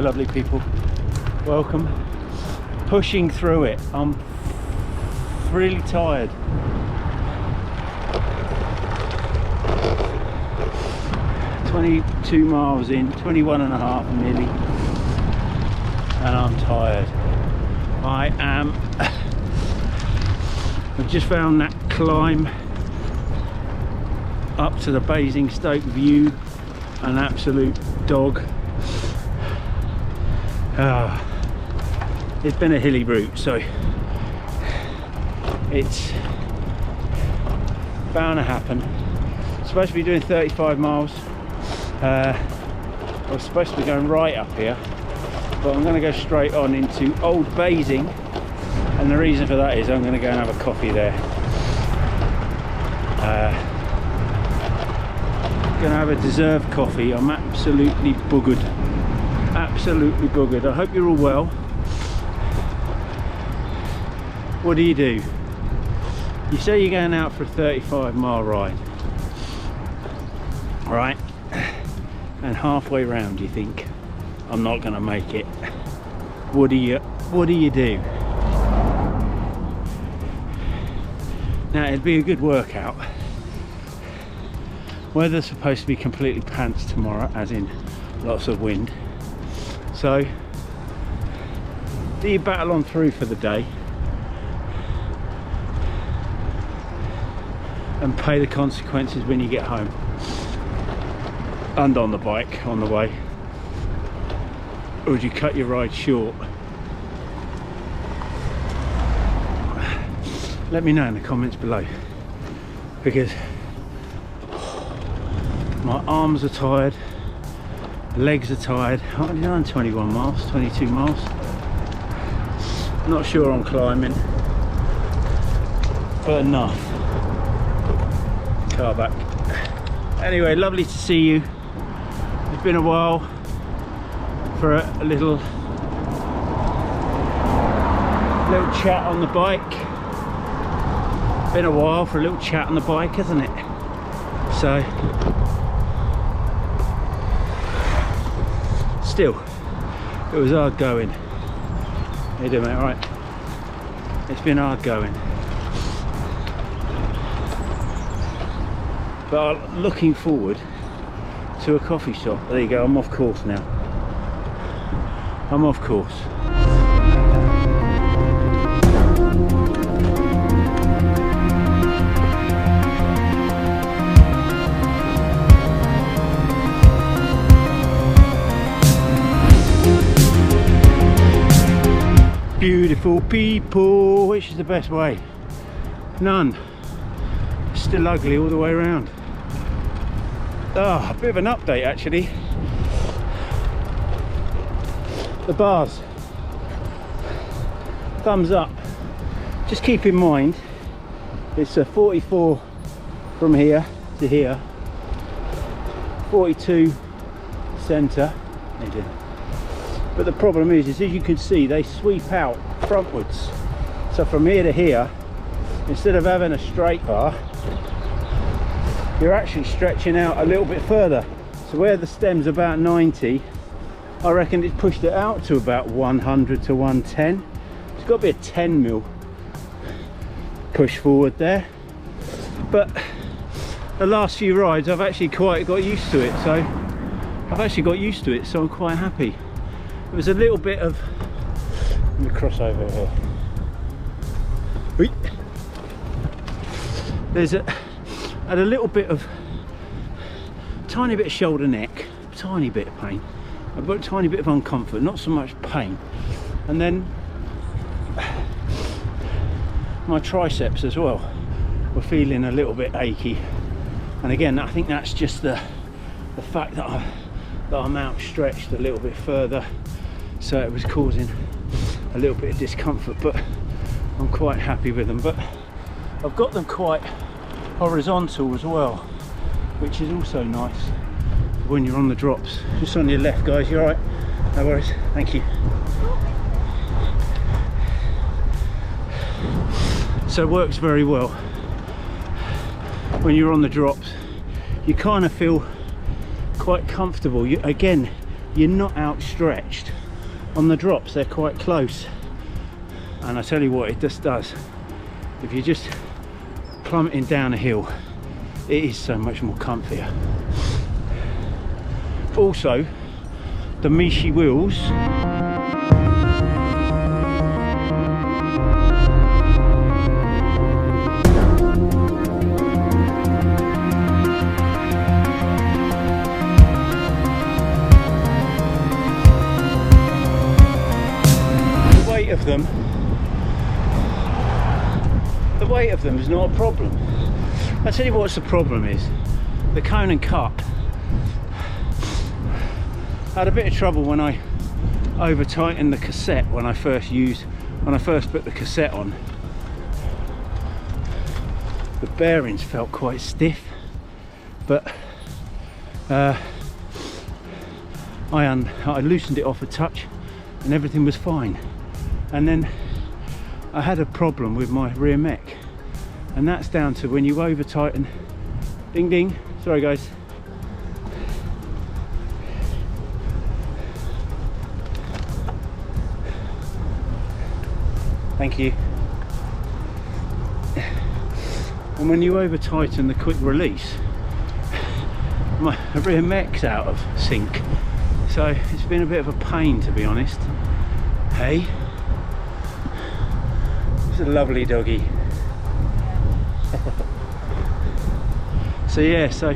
lovely people, welcome. Pushing through it. I'm really tired. "22 miles in, 21 and a half nearly, and I'm tired. I am. I've just found that climb up to the Basingstoke view an absolute dog. It's been a hilly route, so it's bound to happen. Supposed to be doing 35 miles. I was supposed to be going right up here, but I'm going to go straight on into Old Basing, and the reason for that is I'm going to go and have a coffee there. Going to have a deserved coffee. I'm absolutely buggered. Absolutely buggered. I hope you're all well. What do? You say you're going out for a 35-mile ride, right? And halfway round you think, I'm not going to make it. What do you do? Now, it'd be a good workout. Weather's supposed to be completely pants tomorrow, as in lots of wind. So do you battle on through for the day and pay the consequences when you get home and on the bike on the way, or would you cut your ride short? Let me know in the comments below, because my arms are tired, legs are tired. I've only done 21 miles, 22 miles. Not sure on climbing, but enough. Car back. Anyway, lovely to see you. It's been a while for a little chat on the bike. Been a while for a little chat on the bike, hasn't it? So still, it was hard going. How you doing, mate? All right. It's been hard going, but I'm looking forward to a coffee shop. There you go. I'm off course now. I'm off course. Beautiful people. Which is the best way? None. Still ugly all the way around. A bit of an update actually. The bars, thumbs up. Just keep in mind it's a 44 from here to here, 42 centre. But the problem is as you can see, they sweep out frontwards. So from here to here, instead of having a straight bar, you're actually stretching out a little bit further. So where the stem's about 90, I reckon it's pushed it out to about 100 to 110. It's got to be a 10 mil push forward there. But the last few rides I've actually quite got used to it, so I'm quite happy. It was a little bit of, let me cross over here. Had a little bit of, tiny bit of shoulder neck, tiny bit of pain. I've got a tiny bit of uncomfort, not so much pain. And then my triceps as well were feeling a little bit achy. And again, I think that's just the fact that I'm outstretched a little bit further. So it was causing a little bit of discomfort, but I'm quite happy with them. But I've got them quite horizontal as well, which is also nice when you're on the drops. Just on your left, guys. You all right? No worries. Thank you. So it works very well when you're on the drops. You kind of feel quite comfortable. Again, you're not outstretched. on the drops they're quite close, and I tell you what, it just does. If you're just plummeting down a hill, it is so much more comfier. Also, the Miche wheels, the weight of them is not a problem. I tell you what's the problem is, the cone and cut. I had a bit of trouble when I over tightened the cassette when I first put the cassette on. The bearings felt quite stiff, but I loosened it off a touch and everything was fine. And then I had a problem with my rear mech, and that's down to when you over tighten. Ding ding, sorry guys. Thank you. And when you over tighten the quick release, my rear mech's out of sync, so it's been a bit of a pain, to be honest. Hey, it's a lovely doggy. So yeah, so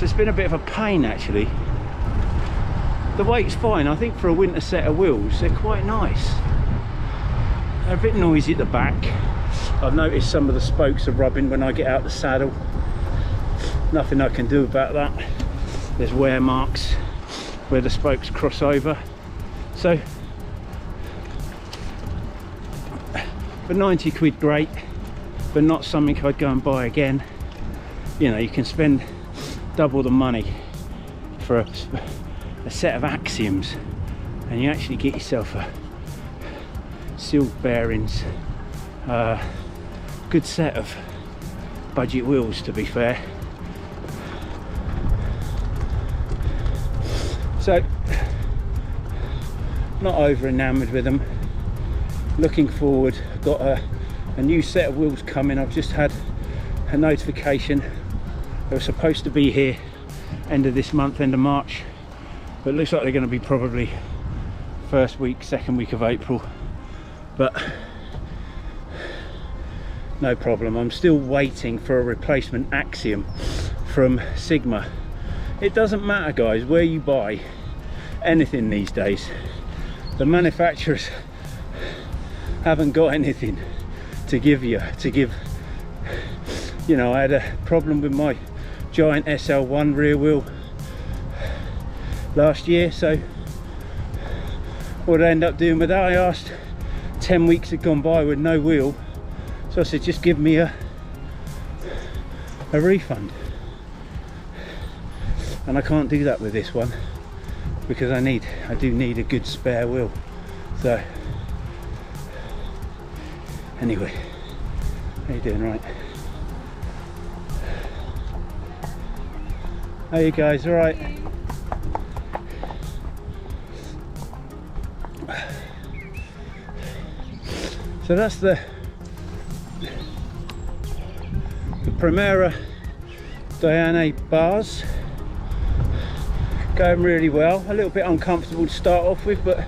it's been a bit of a pain actually. The weight's fine. I think for a winter set of wheels, they're quite nice. They're a bit noisy at the back. I've noticed some of the spokes are rubbing when I get out the saddle. Nothing I can do about that. There's wear marks where the spokes cross over. So for 90 quid, great, but not something I'd go and buy again. You know, you can spend double the money for a set of axioms, and you actually get yourself a sealed bearings, good set of budget wheels, to be fair. So not over enamoured with them. Looking forward, I've got a new set of wheels coming. I've just had a notification they were supposed to be here end of this month, end of March, but it looks like they're going to be probably first week, second week of April, but no problem. I'm still waiting for a replacement axiom from Sigma. It doesn't matter, guys, where you buy anything these days, the manufacturers haven't got anything to give you. You know, I had a problem with my Giant SL1 rear wheel last year, so what I end up doing with that, I asked, 10 weeks had gone by with no wheel, so I said just give me a refund, and I can't do that with this one because I do need a good spare wheel. So anyway, how you doing? Right, how you guys? All right? So that's the Primera Doyenne bars, going really well. A little bit uncomfortable to start off with, but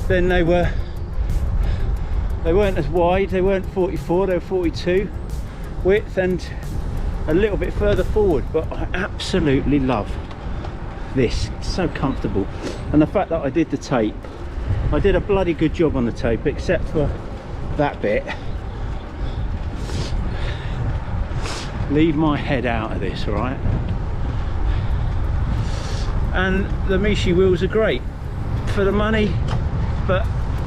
then they weren't as wide. They weren't 44, they were 42 width and a little bit further forward, but I absolutely love this. It's so comfortable, and the fact that I did the tape, I did a bloody good job on the tape, except for that bit. Leave my head out of this, right? And the Miche wheels are great for the money, but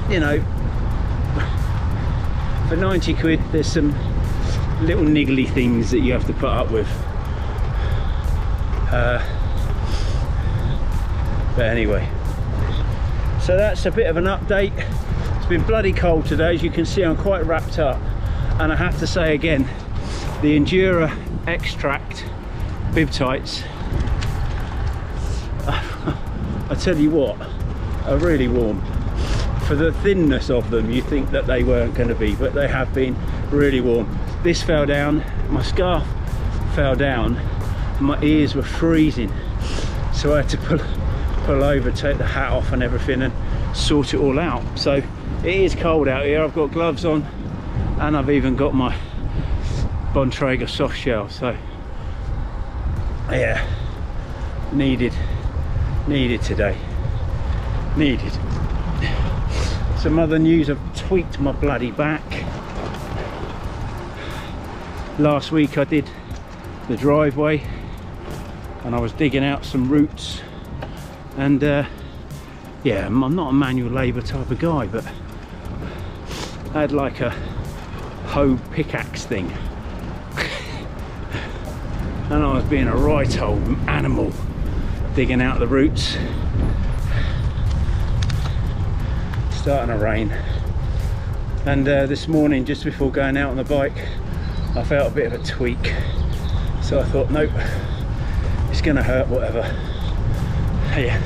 you know, for 90 quid there's some little niggly things that you have to put up with. But anyway, so that's a bit of an update. It's been bloody cold today, as you can see. I'm quite wrapped up, and I have to say again, the Endura Extract bib tights, I I tell you what, are really warm. For the thinness of them, you think that they weren't going to be, but they have been really warm. This fell down, my scarf fell down, and my ears were freezing, so I had to pull over, take the hat off and everything, and sort it all out. So it is cold out here. I've got gloves on, and I've even got my Bontrager soft shell. So yeah, needed today, needed. Some other news, I've tweaked my bloody back. Last week I did the driveway and I was digging out some roots, and yeah, I'm not a manual labour type of guy, but I had like a hoe pickaxe thing and I was being a right old animal digging out the roots. Starting to rain, and this morning just before going out on the bike I felt a bit of a tweak, so I thought nope, it's gonna hurt whatever. Yeah,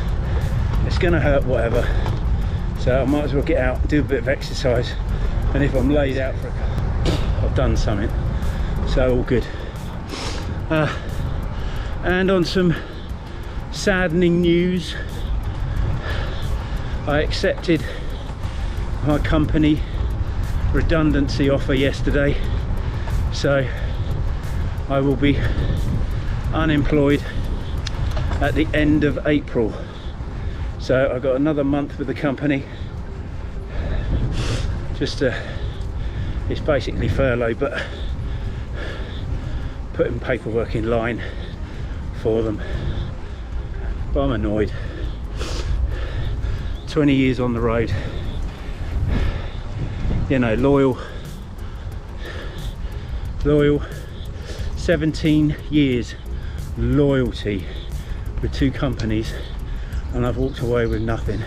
it's gonna hurt whatever, so I might as well get out, do a bit of exercise, and if I'm laid out for a couple, I've done something, so all good. And on some saddening news, I accepted my company redundancy offer yesterday, so I will be unemployed at the end of April. So I've got another month with the company, just it's basically furlough, but putting paperwork in line for them. But I'm annoyed. 20 years on the road, you know, loyal, 17 years loyalty with 2 companies, and I've walked away with nothing.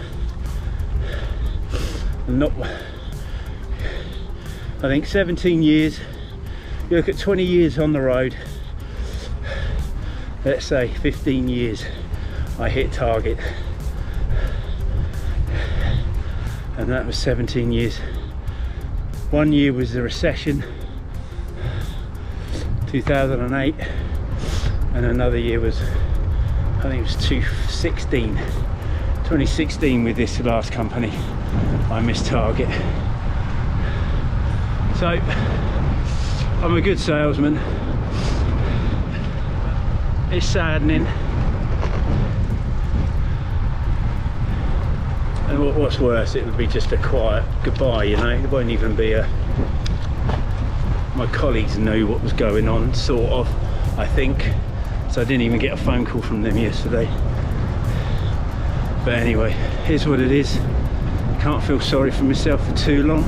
And not, I think 17 years, you look at 20 years on the road, let's say 15 years I hit target, and that was 17 years. 1 year was the recession, 2008, and another year was, I think it was 2016 with this last company. I missed target. So I'm a good salesman. It's saddening. And what's worse, it would be just a quiet goodbye, you know. It won't even be a... My colleagues knew what was going on, sort of, I think. So I didn't even get a phone call from them yesterday. But anyway, here's what it is. Can't feel sorry for myself for too long.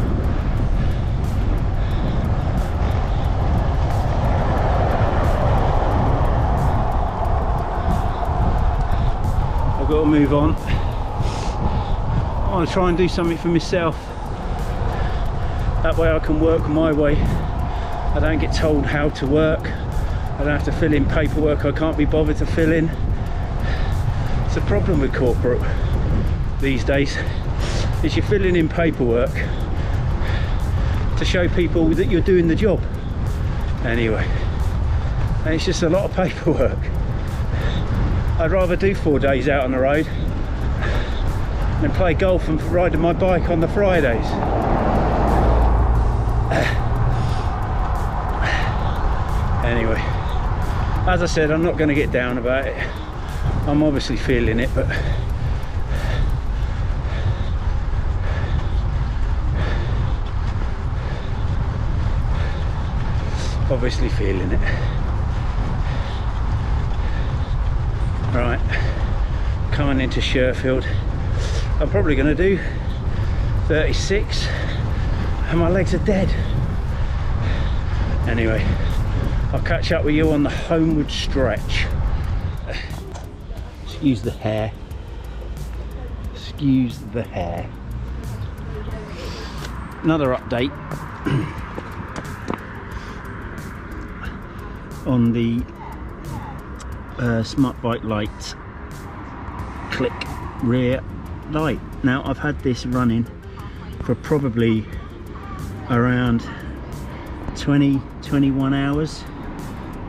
I've got to move on. I want to try and do something for myself. That way I can work my way. I don't get told how to work. I don't have to fill in paperwork I can't be bothered to fill in. It's a problem with corporate these days, is you're filling in paperwork to show people that you're doing the job. Anyway, and it's just a lot of paperwork. I'd rather do 4 days out on the road and play golf and ride my bike on the Fridays. Anyway, as I said, I'm not going to get down about it. I'm obviously feeling it, but obviously feeling it. Right, coming into Sherfield. I'm probably going to do 36 and my legs are dead. Anyway, I'll catch up with you on the homeward stretch. Excuse the hair. Excuse the hair. Another update on the Smart Bike Light Cliq rear light. Now I've had this running for probably around 20-21 hours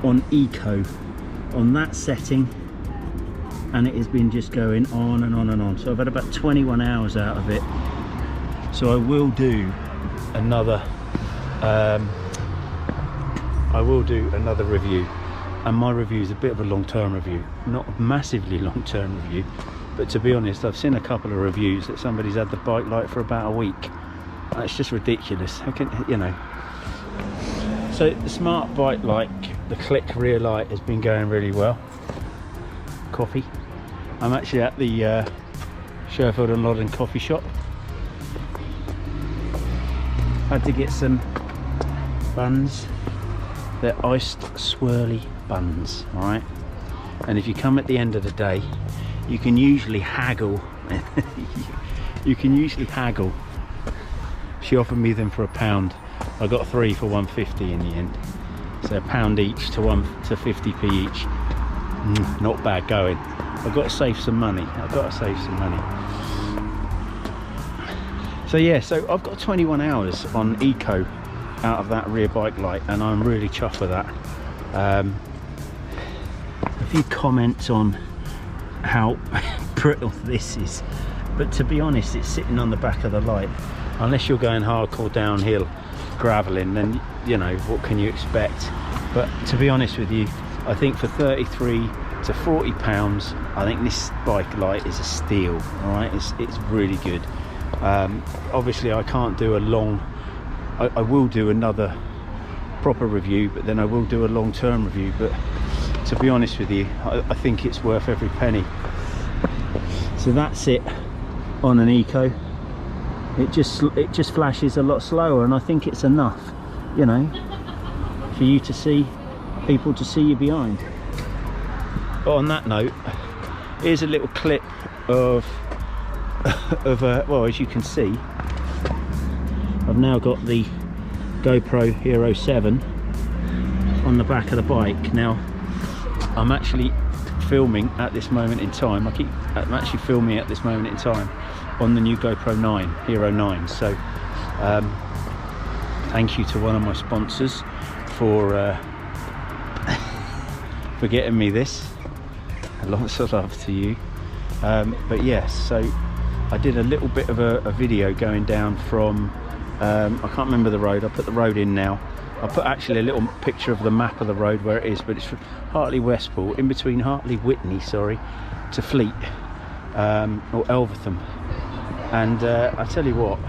on eco on that setting, and it has been just going on and on and on. So I've had about 21 hours out of it. So I will do another review, and my review is a bit of a long-term review, not a massively long-term review, but to be honest, I've seen a couple of reviews that somebody's had the bike light for about a week. It's just ridiculous. How can, you know? So the smart bike light, the Cliq rear light, has been going really well. Coffee. I'm actually at the Sherfield and Loddon coffee shop. Had to get some buns. They're iced swirly buns, all right? And if you come at the end of the day, you can usually haggle. You can usually haggle. She offered me them for £1. I got 3 for 150 in the end. So £1 each to 50p each. Not bad going. I've got to save some money. I've got to save some money. So yeah, so I've got 21 hours on eco out of that rear bike light, and I'm really chuffed with that. A few comments on how brittle this is, but to be honest, it's sitting on the back of the light. Unless you're going hardcore downhill graveling, then you know, what can you expect? But to be honest with you, I think for 33 to 40 pounds, I think this bike light is a steal. All right, it's really good. Obviously I can't do a long, I will do another proper review, but then I will do a long-term review. But to be honest with you, I think it's worth every penny. So that's it on an eco. It just flashes a lot slower, and I think it's enough, you know, for you to see, people to see you behind. But on that note, here's a little clip of well, as you can see, I've now got the GoPro Hero 7 on the back of the bike. Now I'm actually filming at this moment in time. I'm actually filming at this moment in time on the new GoPro 9, Hero 9. So thank you to one of my sponsors for getting me this. Lots of love to you. But yes, so I did a little bit of a video going down from I can't remember the road. I'll put the road in now. I'll put actually a little picture of the map of the road where it is, but it's from Hartley Westport, in between Hartley Whitney, sorry, to Fleet, or Elvertham. And I tell you what,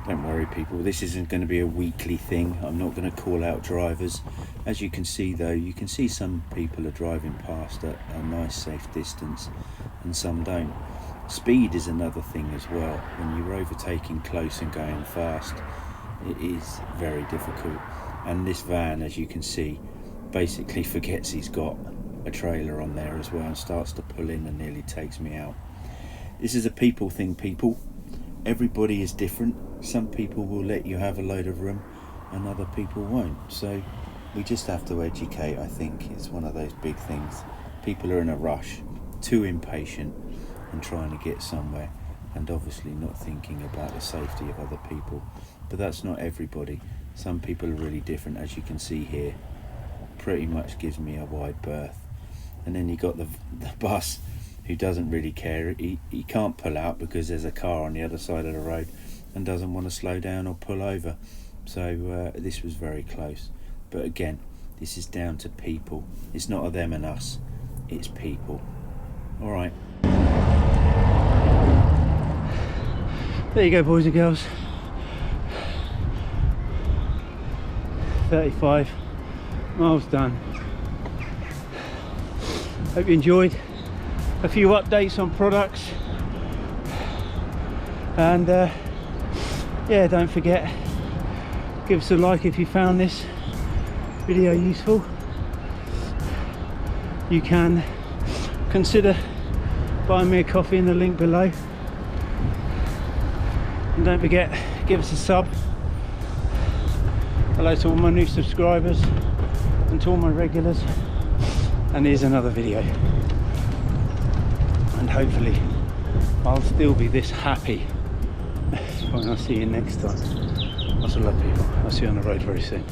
don't worry people, this isn't going to be a weekly thing. I'm not going to call out drivers. As you can see though, you can see some people are driving past at a nice safe distance and some don't. Speed is another thing as well. When you're overtaking close and going fast, it is very difficult. And this van, as you can see, basically forgets he's got a trailer on there as well and starts to pull in and nearly takes me out. This is a people thing, people. Everybody is different. Some people will let you have a load of room and other people won't. So we just have to educate, I think. It's one of those big things. People are in a rush, too impatient, and trying to get somewhere, and obviously not thinking about the safety of other people. But that's not everybody. Some people are really different, as you can see here. Pretty much gives me a wide berth. And then you got the bus, who doesn't really care. He can't pull out because there's a car on the other side of the road and doesn't want to slow down or pull over. So this was very close. But again, this is down to people. It's not a them and us, it's people. All right. There you go, boys and girls. 35 miles done. Hope you enjoyed. A few updates on products, and yeah, don't forget, give us a like if you found this video useful. You can consider buying me a coffee in the link below, and don't forget, give us a sub. Hello to all my new subscribers and to all my regulars. And here's another video. And hopefully I'll still be this happy when I see you next time. Lots of love, people. I'll see you on the road very soon.